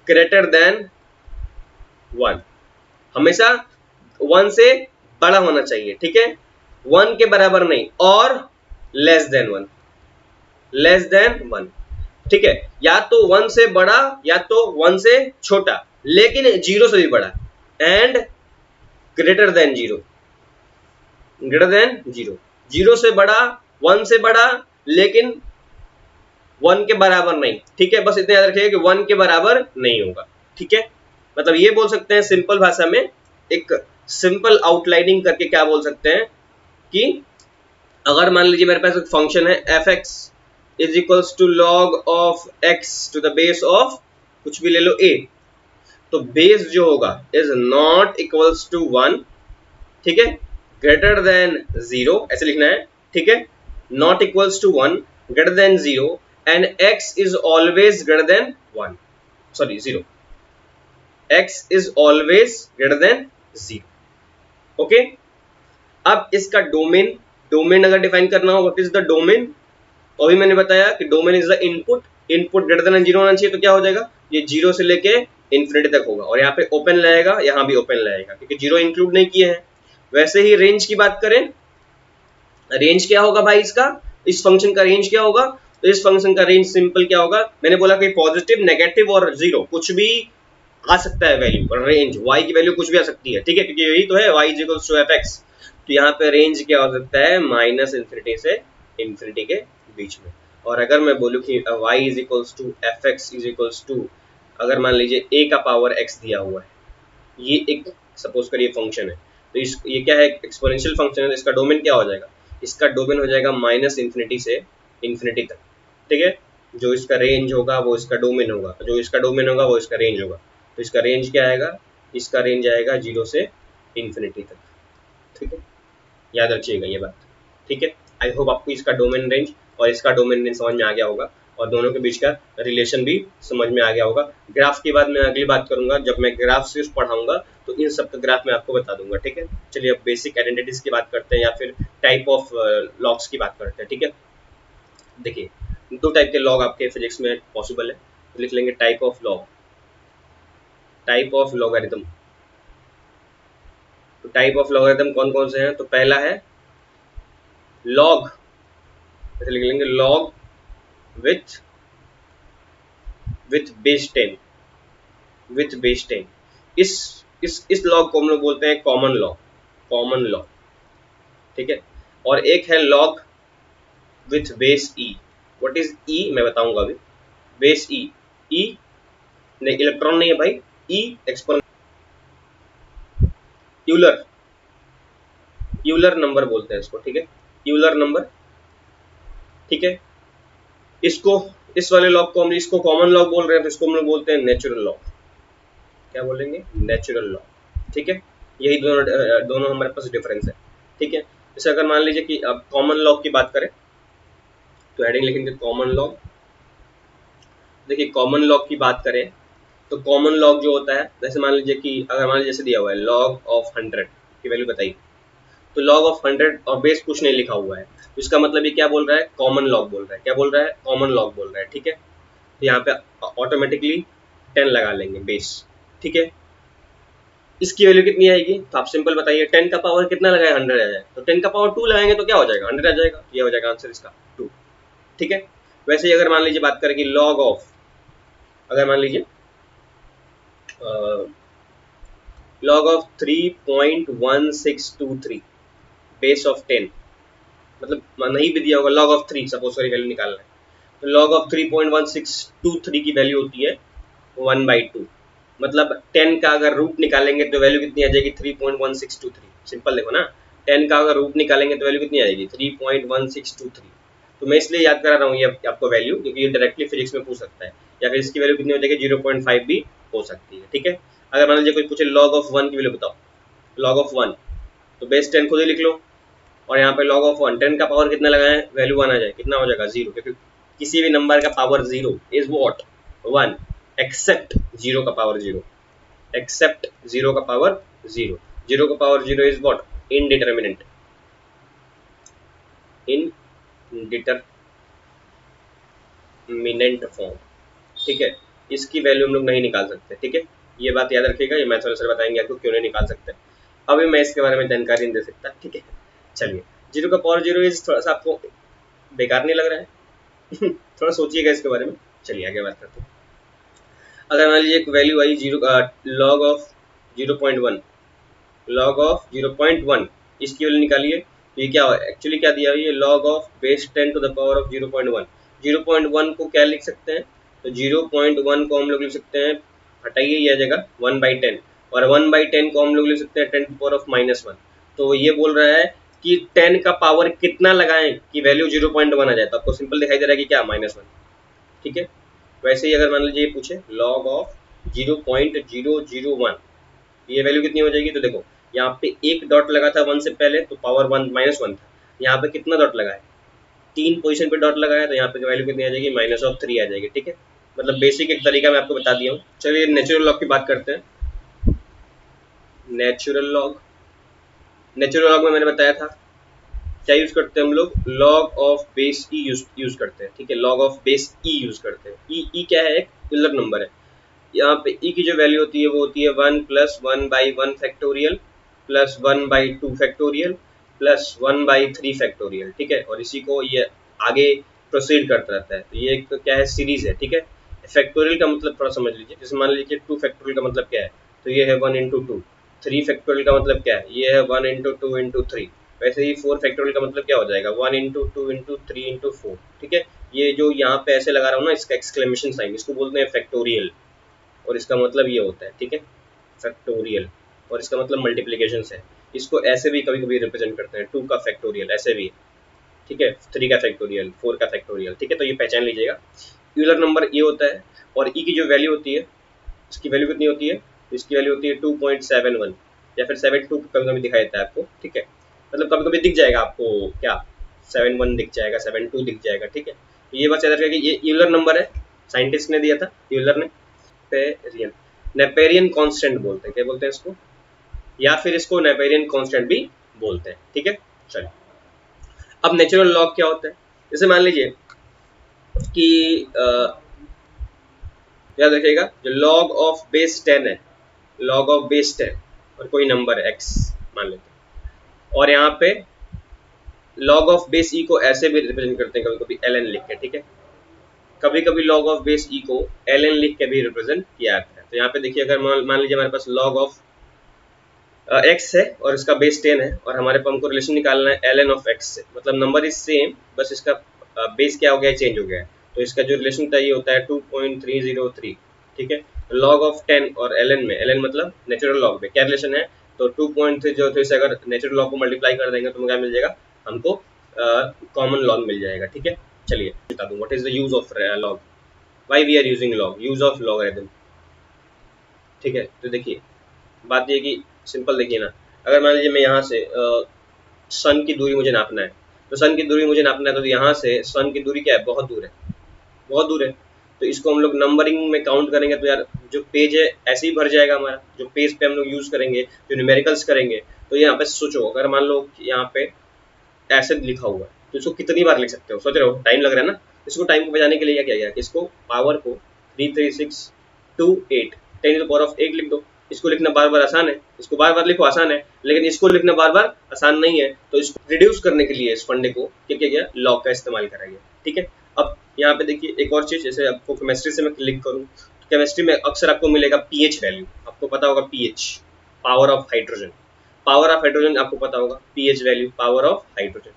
greater than 1, हमेशा 1 से बड़ा होना चाहिए, ठीक है, 1 के बराबर नहीं, और लेस देन 1, लेस देन 1, ठीक है। या तो 1 से बड़ा या तो 1 से छोटा, लेकिन 0 से भी बड़ा, and greater than 0, greater than 0, 0 से बड़ा, 1 से बड़ा, लेकिन 1 के बराबर नहीं, ठीक है। बस इतना याद रखिएगा कि 1 के बराबर नहीं होगा, ठीक है। मतलब ये बोल सकते हैं सिंपल भाषा में, एक सिंपल आउटलाइनिंग करके क्या बोल सकते हैं कि अगर मान लीजिए मेरे पास एक फंक्शन है f(x) is equals to log of x to the base of कुछ भी ले लो a, तो बेस जो होगा इज नॉट इक्वल्स टू 1, ठीक है, ग्रेटर देन 0, ऐसे लिखना है, ठीक है, not equals to 1, greater than 0, and x is always greater than 1, sorry 0, x is always greater than 0। Okay, अब इसका डोमेन, डोमेन अगर डिफाइन करना हो, व्हाट इज द डोमेन, तो अभी मैंने बताया कि domain is the input, input greater than 0 होना चाहिए, तो क्या हो जाएगा, ये 0 से लेके इन्फिनिटी तक होगा, और यहाँ पे ओपन रहेगा, यहाँ भी ओपन रहेगा, क्योंकि 0 इंक्लूड नहीं किए हैं। वैसे ही रेंज की बात करें, रेंज क्या होगा भाई इसका, इस फंक्शन का रेंज क्या होगा, तो इस फंक्शन का रेंज सिंपल क्या होगा, मैंने बोला कि पॉजिटिव, नेगेटिव और जीरो कुछ भी आ सकता है वैल्यू, और रेंज y की वैल्यू कुछ भी आ सकती है, ठीक है, क्योंकि यही तो है y is equals to fx। तो यहाँ पे रेंज क्या हो सकता है, माइनस इन्फिनिटी से इन्फिनिटी के बीच में। और अगर मैं बोलूँ कि y is equals to fx is equals to, अगर मान लीजिए a का पावर x दिया हुआ है, ये एक सपोज करिए फंक्शन है, तो इस ये क्या है, एक्सपोनेंशियल फंक्शन है, तो इसका डोमेन क्या हो जाएगा, इसका डोमेन हो जाएगा माइनस इन्फिनिटी से इन्फिनिटी तक, ठीक है। जो इसका रेंज होगा वो इसका डोमेन होगा, जो इसका डोमेन होगा वो इसका रेंज होगा। तो इसका रेंज क्या आएगा, इसका रेंज आएगा 0 से इन्फिनिटी तक, ठीक है, याद रखिएगा ये बात, ठीक है। आई होप आपको इसका डोमेन रेंज और इसका डोमेन रेंज समझ में आ गया होगा, और दोनों के बीच का रिलेशन भी समझ में आ गया होगा। ग्राफ की बात मैं अगली बात करूंगा, जब मैं ग्राफ से पढ़ाऊंगा तो इन सब का ग्राफ मैं आपको बता दूंगा, ठीक है। चलिए अब बेसिक आइडेंटिटीज की बात करते हैं, या फिर टाइप ऑफ लॉग्स की बात करते हैं, ठीक है। देखिए, दो टाइप के लॉग आपके फिजिक्स में पॉसिबल है, तो लिख लेंगे type of log, type of logarithm. तो टाइप ऑफ लॉगरिथम कौन कौन से हैं, तो पहला है लॉग, ऐसे लिख लेंगे log with base 10, with base 10। इस लॉग को हम लोग बोलते हैं कॉमन लॉग, कॉमन लॉग, ठीक है। और एक है log with base E. What is E, मैं बताऊंगा अभी। बेस ई, ई नहीं, इलेक्ट्रॉन नहीं है भाई, ई एक्सपोनेंशियल, यूलर, यूलर नंबर बोलते हैं इसको, ठीक है, यूलर नंबर, ठीक है। इसको, इस वाले लॉग को हम इसको कॉमन लॉग बोल रहे हैं, तो इसको हम लोग बोलते हैं नेचुरल लॉग। क्या बोलेंगे, नेचुरल लॉग, ठीक है। यही दोनों हमारे पास डिफरेंस है, ठीक है। जैसे अगर मान लीजिए कि अब कॉमन लॉग की बात करें, तो हेडिंग लिखेंगे कॉमन लॉग। देखिए कॉमन लॉग की बात करें तो कॉमन लॉग जो होता है, जैसे मान लीजिए कि अगर मान लीजिए जैसे दिया हुआ है लॉग ऑफ 100 की वैल्यू बताइए, तो लॉग ऑफ 100 और बेस कुछ नहीं लिखा हुआ है, तो इसका मतलब ये क्या बोल रहा है, कॉमन लॉग बोल रहा है। क्या बोल रहा है, कॉमन लॉग बोल रहा है, ठीक है। तो यहाँ पे ऑटोमेटिकली 10 लगा लेंगे बेस, ठीक है। इसकी वैल्यू कितनी आएगी, तो आप सिंपल बताइए, 10 का पावर कितना लगाए, 100 आ जाए, तो 10 का पावर 2 लगाएंगे तो क्या हो जाएगा, 100 आ जाएगा, ये हो जाएगा आंसर इसका 2, ठीक है। वैसे ही अगर मान लीजिए बात करें कि लॉग ऑफ, अगर मान लीजिए लॉग ऑफ 3.1623 बेस ऑफ 10, मतलब नहीं भी दिया होगा, लॉग ऑफ 3 सपोज करिए वैल्यू निकालना है, तो लॉग ऑफ 3.1623 की वैल्यू होती है 1/2, मतलब 10 का अगर रूट निकालेंगे तो वैल्यू कितनी आ जाएगी, 3.1623। सिंपल देखो ना, 10 का अगर रूट निकालेंगे तो वैल्यू कितनी आएगी, 3.1623। तो मैं इसलिए याद करा रहा हूँ ये आपको वैल्यू, क्योंकि ये डायरेक्टली फिजिक्स में पूछ सकता है, या फिर इसकी वैल्यू कितनी हो जाएगी, 0.5 भी हो सकती है, ठीक है। अगर मान लीजिए कोई पूछे लॉग ऑफ 1 की वैल्यू बताओ, लॉग ऑफ 1, तो बेस 10 खुद ही लिख लो, और यहाँ पे लॉग ऑफ 1, 10 का पावर कितना लगाए, वैल्यू 1 आ जाए, कितना हो जाएगा 0, क्योंकि किसी भी नंबर का पावर 0 इज व्हाट 1, एक्सेप्ट 0 का पावर 0, एक्सेप्ट 0 का पावर 0, 0 का पावर 0 इज व्हाट, इनडिटरमिनेंट, इनडिटरमिनेंट फॉर्म, ठीक है। इसकी वैल्यू हम लोग नहीं निकाल सकते, ठीक है, ये बात याद रखिएगा, ये मैथ्स वाले सर बताएंगे आपको क्यों नहीं निकाल सकते। अभी मैं इसके बारे में जानकारी नहीं दे सकता, ठीक है। चलिए, 0 का पावर 0 इज थोड़ा सा आपको बेकार नहीं लग रहा है थोड़ा सोचिएगा इसके बारे में। चलिए आगे बात करते हैं। अगर मान लीजिए एक value I 0, log of 0.1, log of 0.1, इसकी वैल्यू निकालिए, तो ये क्या एक्चुअली क्या दिया है, ये log of base 10 to the power of 0.1। 0.1 को क्या लिख सकते हैं, तो 0.1 को हम लोग लिख सकते हैं, हटाइए ये जगह 1/10, और 1/10 को हम लोग लिख सकते हैं 10 टू पावर ऑफ -1। तो ये बोल रहा है कि 10 का पावर कितना लगाएं कि वैल्यू 0.1 आ जाए, तो आपको सिंपल दिखाई दे रहा है कि क्या -1, ठीक है। वैसे ही अगर मान लीजिए पूछे लॉग ऑफ 0.001, ये वैल्यू कितनी हो जाएगी, तो देखो यहाँ पे एक डॉट लगा था 1 से पहले, तो पावर 1 -1 था, यहाँ पे कितना डॉट लगा है, 3 पोजीशन पे डॉट लगाया, तो यहाँ पे वैल्यू कितनी आ जाएगी, -3 आ जाएगी, ठीक है। मतलब बेसिक एक तरीका मैं आपको बता दिया हूँ। चलिए नेचुरल लॉग की बात करते हैं। Natural log. नेचुरल लॉग में मैंने बताया था क्या यूज करते हैं हम लोग, log of base E use करते हैं, ठीक है, log of base E use करते हैं। ई क्या है, एक यूलर नंबर है। यहाँ पे ई की जो वैल्यू होती है वो होती है 1 plus 1/1 factorial plus 1/2 factorial plus 1/3 factorial, ठीक है। और इसी को ये आगे प्रोसीड करता रहता है। तो ये एक क्या है, सीरीज है, ठीक है। फैक्टोरियल का मतलब थोड़ा समझ लीजिए, जैसे मान लीजिए 2 फैक्टोरियल का मतलब क्या है, तो ये है 1 इंटू 2। 3 फैक्टोरियल का मतलब क्या है, ये है 1 इंटू 2 इंटू 3। वैसे ही 4 फैक्टोरियल का मतलब क्या हो जाएगा, 1 इंटू 2 इंटू 3 इंटू 4, ठीक है। ये जो यहाँ पे ऐसे लगा रहा हूँ ना, इसका एक्सक्लेमेशन साइन, इसको बोलते हैं फैक्टोरियल, और इसका मतलब ये होता है, ठीक है, फैक्टोरियल। और इसका मतलब मल्टीप्लीकेशन है। इसको ऐसे भी कभी कभी रिप्रेजेंट करते हैं, 2 का फैक्टोरियल ऐसे भी, ठीक है, 3 का फैक्टोरियल, 4 का फैक्टोरियल, ठीक है। तो ये पहचान लीजिएगा, यूलर नंबर ये होता है। और ई की जो वैल्यू होती है, इसकी वैल्यू कितनी होती है, इसकी वैल्यू होती है 2.71 या फिर 72 कभी कभी दिखाई देता है आपको, ठीक है। मतलब कभी कभी दिख जाएगा आपको क्या, 71 दिख जाएगा, 72 दिख जाएगा, ठीक है। ये बात याद रखिएगा कि ये यूलर नंबर है, साइंटिस्ट ने दिया था, यूलर ने। नेपेरियन, नेपेरियन कांस्टेंट बोलते हैं, क्या बोलते हैं इसको, या फिर इसको नेपेरियन कांस्टेंट भी बोलते हैं, ठीक है। चलिए, अब नेचुरल लॉग क्या होता है, जैसे मान लीजिए कि याद रखिएगा, जो log ऑफ बेस 10 है, log ऑफ बेस 10 और कोई नंबर है x मान लेते हैं, और यहाँ पे log ऑफ बेस e को ऐसे भी रिप्रेजेंट करते हैं कभी कभी ln लिख के, ठीक है। कभी कभी log ऑफ बेस e को ln लिख के भी रिप्रेजेंट किया जाता है। तो यहाँ पे देखिए, अगर मान लीजिए हमारे पास log ऑफ x है और इसका बेस 10 है, और हमारे पास हमको रिलेशन निकालना है ln ऑफ x से, मतलब नंबर इज सेम, बस इसका बेस क्या हो गया है, चेंज हो गया है। तो इसका जो रिलेशन था ये होता है 2.303, ठीक है। लॉग ऑफ 10 और ln में, ln मतलब नेचुरल लॉग में क्या रिलेशन है, तो 2.303 से अगर नेचुरल लॉग को मल्टीप्लाई कर देंगे तो क्या मिल जाएगा हमको, कॉमन लॉग मिल जाएगा, ठीक है। चलिए बता दूं what is the use of log, why we are using log, use of logarithm, ठीक है। तो देखिए बात ये कि सिंपल देखिए ना, अगर मान लीजिए मैं यहाँ से सन की दूरी मुझे नापना है, तो सन की दूरी मुझे नापना है, तो यहाँ से सन की दूरी क्या है, बहुत दूर है, बहुत दूर है। तो इसको हम लोग नंबरिंग में काउंट करेंगे तो यार जो पेज है ऐसे ही भर जाएगा हमारा, जो पेज पे हम लोग यूज करेंगे, जो न्यूमेरिकल्स करेंगे। तो यहाँ पे सोचो, अगर मान लो यहाँ पे ऐसे लिखा हुआ है तो इसको कितनी बार लिख सकते हो, सोच रहे हो, टाइम लग रहा है ना। इसको टाइम को बचाने के लिए क्या किया, इसको पावर को 33628 10 टू पावर ऑफ 8 लिख दो। इसको लिखना बार बार आसान है, इसको बार बार लिखो आसान है, लेकिन इसको लिखना बार बार आसान नहीं है। तो इसको रिड्यूस करने के लिए इस फंडे को क्या किया गया, लॉग का इस्तेमाल करा गया, ठीक है। अब यहाँ पे देखिए एक और चीज, जैसे आपको केमिस्ट्री से मैं क्लिक करूँ तो केमिस्ट्री में अक्सर आपको मिलेगा पीएच वैल्यू, आपको पता होगा pH, power of hydrogen, power of hydrogen आपको पता होगा, pH value power of hydrogen.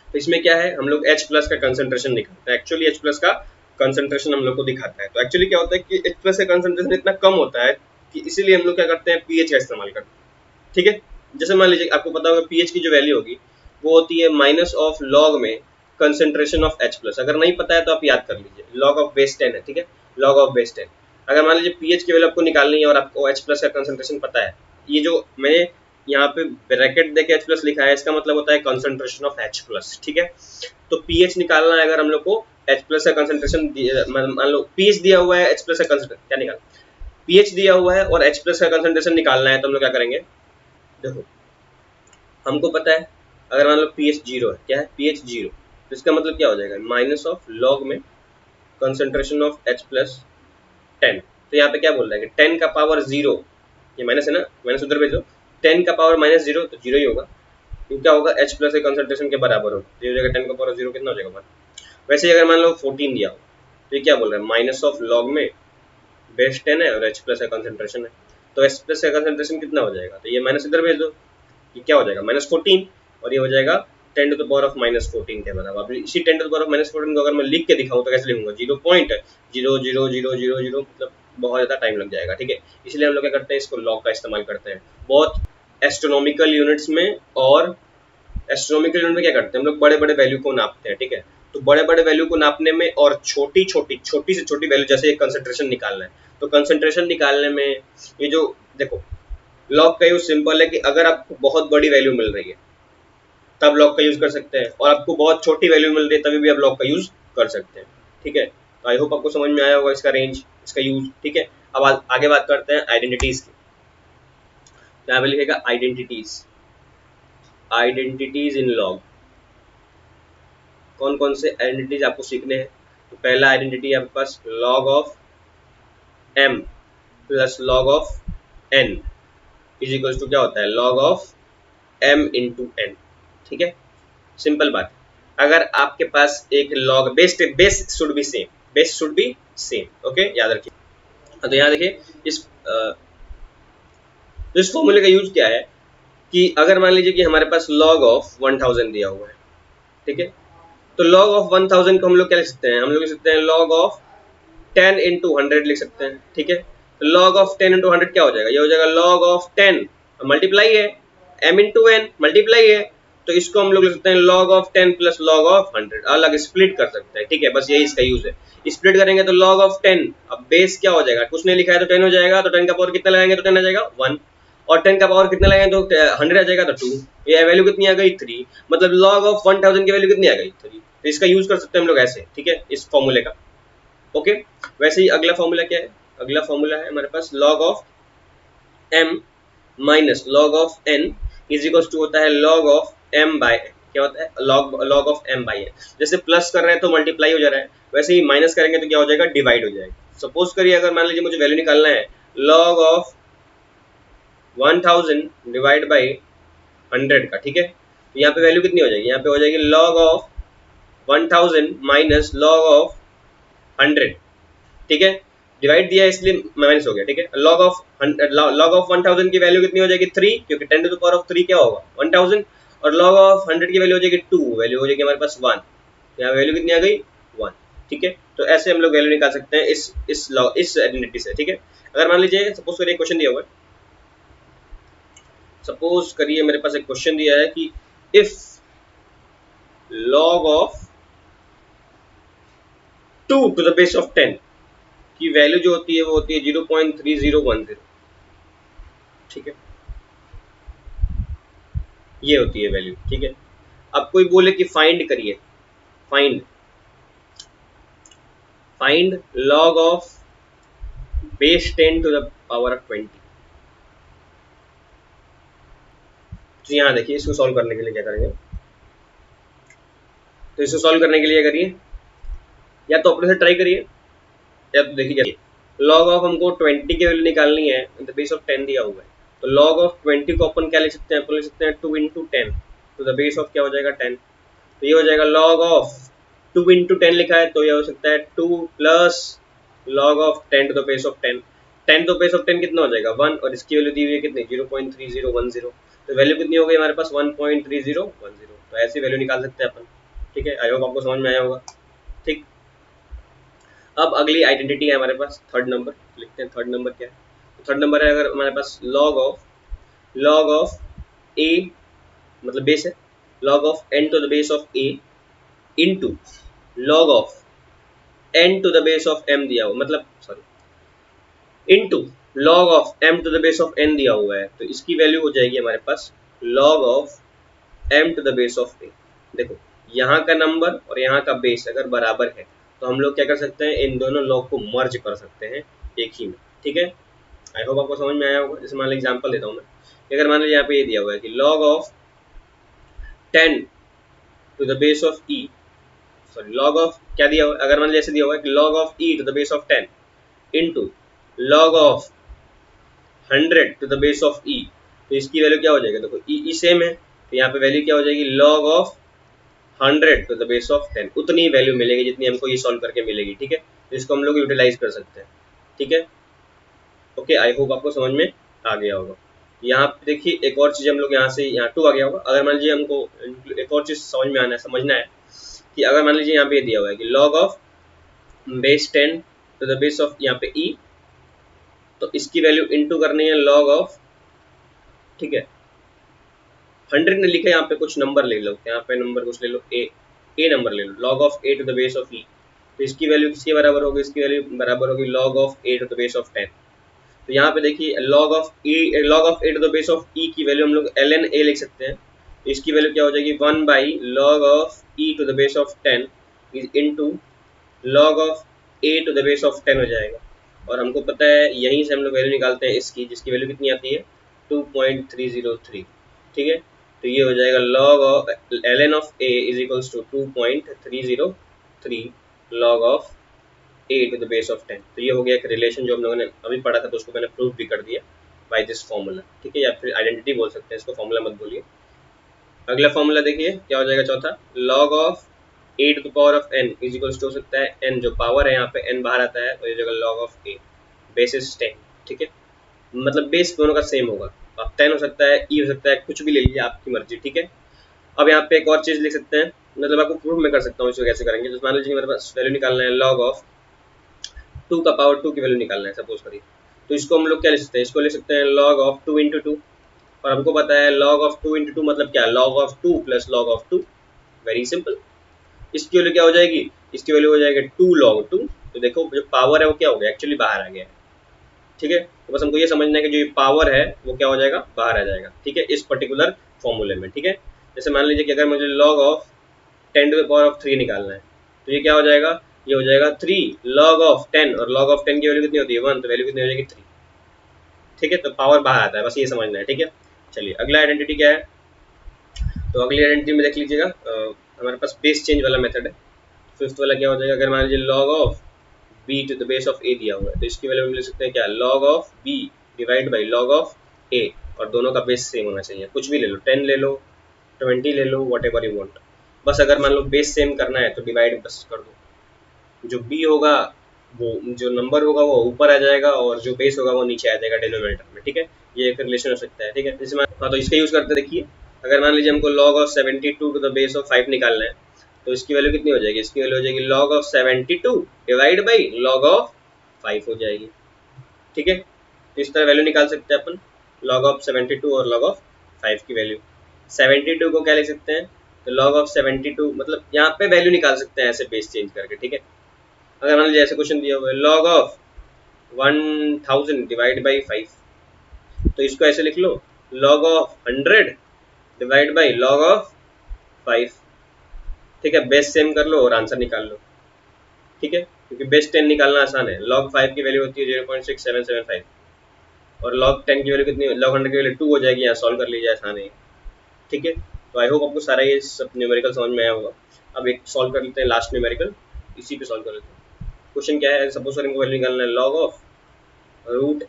तो इसमें क्या है, हम लोग H प्लस का कंसंट्रेशन निकालते हैं, एक्चुअली H प्लस का कंसंट्रेशन हम लोग को दिखाता है। तो एक्चुअली क्या होता है कि H प्लस का कंसंट्रेशन इतना कम होता है कि इसीलिए हम लोग क्या करते हैं, पीएच का इस्तेमाल करते हैं, ठीक है। जैसे मान लीजिए आपको पता होगा पीएच की जो वैल्यू होगी वो होती है माइनस ऑफ लॉग में कंसंट्रेशन ऑफ H प्लस। अगर नहीं पता है तो आप याद कर लीजिए, लॉग ऑफ बेस 10 है, ठीक है, लॉग ऑफ बेस 10। अगर मान लीजिए पीएच की वैल्यू आपको निकालनी है और आपको H प्लस का कंसंट्रेशन पता है, ये जो मैंने यहाँ पे ब्रैकेट देके H प्लस लिखा है, इसका मतलब होता है कंसंट्रेशन ऑफ H प्लस, ठीक है। तो पीएच निकालना है अगर हम लोग को, H प्लस का कंसंट्रेशन मान लो पीएच दिया हुआ है, H प्लस का कंसंट्रेशन क्या निकालना, पीएच दिया हुआ है और H प्लस का कंसंट्रेशन निकालना है, तो हम लोग क्या करेंगे, देखो हमको पता है अगर मान लो पीएच जीरो है, क्या है पीएच जीरो, तो इसका मतलब क्या हो जाएगा, माइनस ऑफ लॉग में कंसंट्रेशन ऑफ H प्लस 10। तो यहाँ पे क्या बोल रहा है कि 10 का पावर जीरो, ये माइनस है ना, माइनस उधर भेजो, 10 का पावर माइनस जीरो तो जीरो ही होगा, तो क्या होगा H प्लस के कंसंट्रेशन के बराबर होगा, तो ये हो जाएगा 10 का पावर जीरो कितना हो जाएगा। वैसे ही अगर मान लो 14 दिया हो तो ये क्या बोल रहा है, माइनस ऑफ लॉग में बेस 10 है और H प्लस का कंसंट्रेशन है, तो H प्लस का कंसंट्रेशन कितना हो जाएगा, तो ये माइनस इधर भेज दो, ये क्या हो जाएगा -14, और ये हो जाएगा 10 टू द पावर ऑफ -14 के बराबर। अब इसी 10 टू द पावर ऑफ -14 को अगर मैं लिख के दिखाऊं तो कैसे लिखूंगा, 0.000000, मतलब बहुत ज़्यादा टाइम लग जाएगा, ठीक है। इसलिए हम लोग क्या करते हैं, इसको लॉग का इस्तेमाल करते हैं बहुत एस्ट्रोनॉमिकल यूनिट्स में। और एस्ट्रोनॉमिकल यूनिट में क्या करते हैं, हम लोग बड़े बड़े वैल्यू को नापते हैं, ठीक है। तो बड़े बड़े वैल्यू को नापने में और छोटी से छोटी वैल्यू, जैसे कंसंट्रेशन निकालना है, तो कंसंट्रेशन निकालने में ये जो देखो लॉग का यूज सिंपल है कि अगर आपको बहुत बड़ी वैल्यू मिल रही है तब लॉग का यूज कर सकते हैं, और आपको बहुत छोटी वैल्यू मिल रही है तभी भी आप लॉग का यूज कर सकते हैं, ठीक है। तो आई होप आपको समझ में आया होगा इसका रेंज, इसका यूज, ठीक है। अब आगे बात करते हैं आइडेंटिटीज की। यहाँ पे लिखेगा आइडेंटिटीज, आइडेंटिटीज इन लॉग। कौन कौन से आइडेंटिटीज आपको सीखने हैं? तो पहला आइडेंटिटी आपके पास log of m plus log of n is equals to क्या होता है, log of m into n। ठीक है, सिंपल बात। अगर आपके पास एक log base should be same, base should be same, okay, याद रखिए। तो यहाँ देखिए इस फॉर्मूले का यूज क्या है कि अगर मान लीजिए कि हमारे पास log ऑफ 1000 दिया हुआ है, ठीक है, तो log ऑफ 1000 को हम लोग क्या लिख सकते हैं, हम लोग लिख सकते हैं log ऑफ 10 इंटू 100 लिख सकते हैं। ठीक है, तो log ऑफ 10 इंटू 100 क्या हो जाएगा, ये हो जाएगा log ऑफ 10 मल्टीप्लाई है m इंटू n मल्टीप्लाई है, तो इसको हम लोग लिख सकते हैं log of 10 plus log of 100, अलग स्प्लिट कर सकते हैं। ठीक है, बस यही इसका यूज है। स्प्लिट करेंगे तो log ऑफ 10, अब बेस क्या हो जाएगा, कुछ नहीं लिखा है तो 10 हो जाएगा, तो 10 का पावर कितना लगाएंगे तो 10 आ जाएगा 1, और 10 का पावर कितना लगाएंगे तो 100 आ जाएगा तो 2, ये वैल्यू कितनी आ गई 3, मतलब log ऑफ 1000 की वैल्यू कितनी आ गई 3। तो इसका यूज कर सकते हैं हम लोग ऐसे, ठीक है, इस फॉर्मूले का। ओके, वैसे ही अगला फॉर्मूला क्या है, अगला फॉर्मूला है हमारे पास log of m minus log of n is equal to होता है log of m by n। क्या होता है, log of m by n। जैसे प्लस कर रहे हैं तो मल्टीप्लाई हो जा रहा है, वैसे ही माइनस करेंगे तो क्या हो जाएगा, डिवाइड हो जाएगा। सपोज करिए अगर मान लीजिए मुझे वैल्यू निकालना है log ऑफ 1000 डिवाइड बाई 100 का, ठीक है, तो यहाँ पे वैल्यू कितनी हो जाएगी, यहाँ पे हो जाएगी log of 1000 minus log of 100। ठीक है, डिवाइड दिया इसलिए माइनस हो गया। ठीक है, log ऑफ 1000 की वैल्यू कितनी हो जाएगी 3, क्योंकि 10 टू द पावर ऑफ 3 क्या होगा 1000, और log ऑफ 100 की वैल्यू हो जाएगी 2, वैल्यू हो जाएगी हमारे पास 1, यहाँ वैल्यू कितनी आ गई 1। ठीक है, तो ऐसे हम लोग वैल्यू निकाल सकते हैं इस आइडेंटिटी से। ठीक है, अगर मान लीजिए सपोज करिए क्वेश्चन दिया हुआ है, सपोज करिए मेरे पास एक क्वेश्चन दिया है कि if log of 2 to the base of 10 की वैल्यू जो होती है वो होती है 0.3010। ठीक है, ये होती है वैल्यू। ठीक है, अब कोई बोले कि फाइंड करिए, find find log of base 10 to the power of 20। तो यहाँ देखिए इसको सॉल्व करने के लिए क्या करेंगे, तो इसको सॉल्व करने के लिए करिए या तो अपने से ट्राई करिए, या तो देखिए log ऑफ हमको 20 की वैल्यू निकालनी है, द बेस ऑफ 10 दिया हुआ है, तो log ऑफ 20 को अपन क्या लिख सकते हैं, अपन लिख सकते हैं 2 into 10 to the base of क्या हो जाएगा 10। तो ये हो जाएगा log ऑफ 2 इंटू 10 लिखा है तो ये हो सकता है 2 plus log of 10 to the base of 10। 10 to base of 10 कितना हो जाएगा 1, और इसकी वैल्यू दी हुई है कितनी 0.3010, तो वैल्यू कितनी हो गई हमारे पास 1.3010। तो ऐसी वैल्यू निकाल सकते हैं अपन। ठीक है, आई होप आपको समझ में आया होगा। ठीक, अब अगली आइडेंटिटी है हमारे पास थर्ड नंबर, लिखते हैं थर्ड नंबर क्या है। तो थर्ड नंबर है अगर हमारे पास log ऑफ a मतलब बेस है, log of n to the base of a into log of n to the base of m दिया हुआ, मतलब sorry into log of m to the base of n दिया हुआ है, तो इसकी वैल्यू हो जाएगी हमारे पास log of m to the base of a। देखो यहाँ का नंबर और यहाँ का बेस अगर बराबर है तो हम लोग क्या कर सकते हैं, इन दोनों लॉग को मर्ज कर सकते हैं एक ही में। ठीक है, आई होप आपको समझ में आया होगा। जैसे मान लीजिए एग्जांपल देता हूँ मैं, अगर मान लीजिए यहाँ पे ये दिया हुआ है कि log of 10 to the base of e, sorry log of क्या दिया हुआ है, अगर मान लीजिए ऐसे दिया हुआ है कि log of e to the base of 10 into log of 100 to the base of e, तो इसकी वैल्यू क्या हो जाएगी, देखो e सेम है तो यहाँ पे वैल्यू क्या हो जाएगी log of 100 to the base of 10, उतनी वैल्यू मिलेगी जितनी हमको ये सॉल्व करके मिलेगी। ठीक है, तो इसको हम लोग यूटिलाइज कर सकते हैं। ठीक है, ओके, आई होप आपको समझ में आ गया होगा। यहाँ पे देखिए एक और चीज हम लोग यहाँ से यहाँ 2 आ गया होगा। अगर मान लीजिए हमको एक और चीज समझना है कि अगर मान लीजिए यहाँ पे दिया हुआ है कि log of base 10 to the base of यहाँ पे e, तो इसकी वैल्यू इंटू करनी है log ऑफ, ठीक है, 100 ने लिखा है यहाँ पे कुछ नंबर ले लो, यहाँ पे नंबर कुछ ले लो ए नंबर ले लो, log of a to the base of e, तो इसकी वैल्यू किसके बराबर होगी, इसकी वैल्यू बराबर होगी log of a to the base of 10। तो यहाँ पे देखिए log of a to the base of e की वैल्यू हम लोग ln a लिख सकते हैं, तो इसकी वैल्यू क्या हो जाएगी 1 by log of e to the base of 10 is into log of a to the base of 10 हो जाएगा। और हमको पता है यहीं से हम लोग वैल्यू निकालते हैं इसकी, जिसकी वैल्यू कितनी आती है 2.303, ठीक है। तो ये हो जाएगा log of ln of a is equals to 2.303 log of a to the base of 10। तो ये हो गया एक रिलेशन जो हम लोगों ने अभी पढ़ा था, तो उसको मैंने प्रूफ भी कर दिया बाय दिस फॉर्मूला, ठीक है, या फिर आइडेंटिटी बोल सकते हैं इसको, फॉर्मूला मत बोलिए। अगला फॉर्मूला देखिए क्या हो जाएगा चौथा, log of a to the power of n is equals to हो सकता है n जो पावर है, यहाँ पे n बाहर आता है तो ये जगह log ऑफ a बेसिस 10, ठीक है, मतलब बेस दोनों का सेम होगा। अब 10 हो सकता है, e हो सकता है, कुछ भी ले लीजिए आपकी मर्जी, ठीक है। अब यहाँ पे एक और चीज लिख सकते हैं, मतलब आपको प्रूफ में कर सकता हूँ, इसको कैसे करेंगे। तो मान लीजिए मेरे पास वैल्यू निकालना है log ऑफ 2 का पावर 2 की वैल्यू निकालना है सपोज करिए, तो इसको हम लोग क्या लिख सकते हैं, इसको लिख सकते हैं log ऑफ 2 इंटू 2, और हमको पता है log ऑफ 2 इंटू 2 मतलब क्या, log of 2 plus log of 2, very simple. इसकी वैल्यू क्या हो जाएगी, इसकी वैल्यू हो जाएगी 2 log 2। तो देखो जो पावर है वो क्या हो गया, एक्चुअली बाहर आ गया है, ठीक है। तो बस हमको ये समझना है कि जो ये पावर है वो क्या हो जाएगा, बाहर आ जाएगा, ठीक है, इस पर्टिकुलर फॉर्मूले में, ठीक है। जैसे मान लीजिए कि अगर मुझे log of 10 to the power of 3 निकालना है, तो ये क्या हो जाएगा, ये हो जाएगा 3 log ऑफ 10, और log ऑफ 10 की वैल्यू कितनी होती है 1, तो वैल्यू कितनी हो जाएगी 3, ठीक है। तो पावर बाहर आता है, बस ये समझना है, ठीक है। चलिए अगला आइडेंटिटी क्या है, तो अगली आइडेंटिटी में देख लीजिएगा हमारे पास बेस चेंज वाला मेथड है। फिफ्थ वाला क्या हो जाएगा, अगर मान लीजिए log of b to the base of a दिया हुआ है, तो इसकी वैल्यू हम ले सकते हैं क्या, log of b divide by log of a, और दोनों का बेस सेम होना चाहिए, कुछ भी ले लो, 10 ले लो, 20 ले लो, वट एवर यू वॉन्ट। बस अगर मान लो बेस सेम करना है तो डिवाइड बस कर दो, जो b होगा वो जो नंबर होगा वो ऊपर आ जाएगा, और जो बेस होगा वो नीचे आ जाएगा डिनोमिनेटर में, ठीक है। ये एक रिलेशन हो सकता है, ठीक है। जैसे हाँ, तो इसका यूज करते देखिए, अगर मान लीजिए हमको log of 72 to the base of 5 निकालना है, तो इसकी वैल्यू कितनी हो जाएगी, इसकी वैल्यू हो जाएगी log of 72 divide by log of 5 हो जाएगी, ठीक है। तो इस तरह वैल्यू निकाल सकते हैं अपन, log ऑफ 72 और log ऑफ 5 की वैल्यू। 72 को क्या लिख सकते हैं, तो log ऑफ 72 मतलब यहाँ पे वैल्यू निकाल सकते हैं ऐसे बेस चेंज करके, ठीक है। अगर मान लीजिए ऐसे क्वेश्चन दिया हुआ है log ऑफ 1000 डिवाइड बाई 5, तो इसको ऐसे लिख लो log of 100 divide by log of 5, ठीक है। बेस सेम कर लो और आंसर निकाल लो, ठीक है, क्योंकि बेस 10 निकालना आसान है। log 5 की वैल्यू होती है 0.6775, और log 10 की वैल्यू कितनी, log 100 की वैल्यू 2 हो जाएगी, यहाँ सॉल्व कर लीजिए, आसान है, ठीक है। तो आई होप आपको सारा ये सब न्यूमेरिकल समझ में आया होगा। अब एक सॉल्व कर लेते हैं लास्ट न्यूमेरिकल, इसी पे सॉल्व कर लेते हैं। क्वेश्चन क्या है, सपोज हमको वैल्यू निकालना है log of root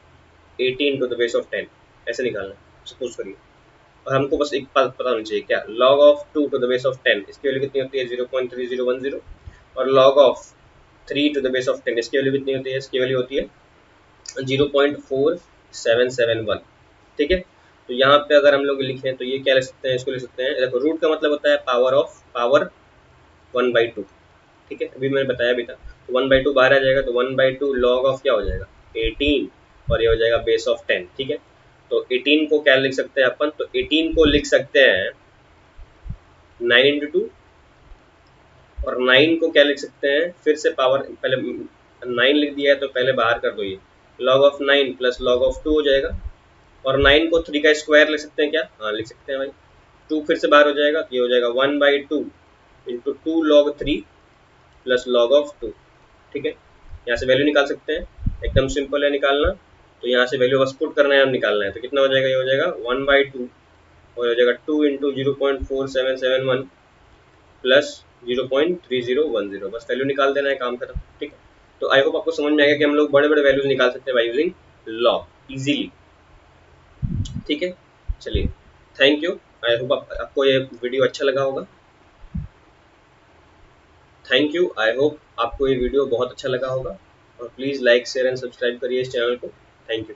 18 to the base of 10, value निकालना है सपोज करिए, और हमको बस एक बात पता होनी चाहिए क्या, log of 2 to the base of 10 इसकी वैल्यू कितनी होती है 0.3010, और log of 3 to the base of 10 इसकी वैल्यू कितनी होती है, इसकी वैल्यू होती है 0.4771, ठीक है। तो यहाँ पे अगर हम लोग लिखें तो ये क्या लिख सकते हैं, इसको लिख सकते हैं, देखो रूट का मतलब होता है पावर ऑफ पावर 1/2, ठीक है, अभी मैंने बताया भी था। तो 1/2 बाहर आ जाएगा, तो 1/2 log ऑफ क्या हो जाएगा 18, और ये हो जाएगा बेस ऑफ 10, ठीक है। तो 18 को क्या लिख सकते हैं अपन, तो 18 को लिख सकते हैं 9 इंटू 2, और 9 को क्या लिख सकते हैं, फिर से पावर, पहले 9 लिख दिया है तो पहले बाहर कर दो, ये log of 9 plus log of 2 हो जाएगा, और 9 को 3 का स्क्वायर लिख सकते हैं क्या, हाँ लिख सकते हैं भाई। 2 फिर से बाहर हो जाएगा, तो ये हो जाएगा 1/2 into 2 log 3 plus log of 2, ठीक है। यहाँ से वैल्यू निकाल सकते हैं, एकदम सिंपल है निकालना। तो यहाँ से वैल्यू बस पुट करना है, हम निकालना है, तो कितना हो जाएगा, ये हो जाएगा 1/2, और हो जाएगा 2 इंटू 0.4771 प्लस 0.3010, बस वैल्यू निकाल देना है, काम खत्म, ठीक है। तो आई होप आपको समझ में आएगा कि हम लोग बड़े बड़े वैल्यूज निकाल सकते हैं बाय यूजिंग लॉग इजीली, ठीक है। चलिए थैंक यू, आई होप आपको ये वीडियो अच्छा लगा होगा। थैंक यू, आई होप आपको ये वीडियो बहुत अच्छा लगा होगा, और please like share and subscribe करिए इस चैनल को। Thank you.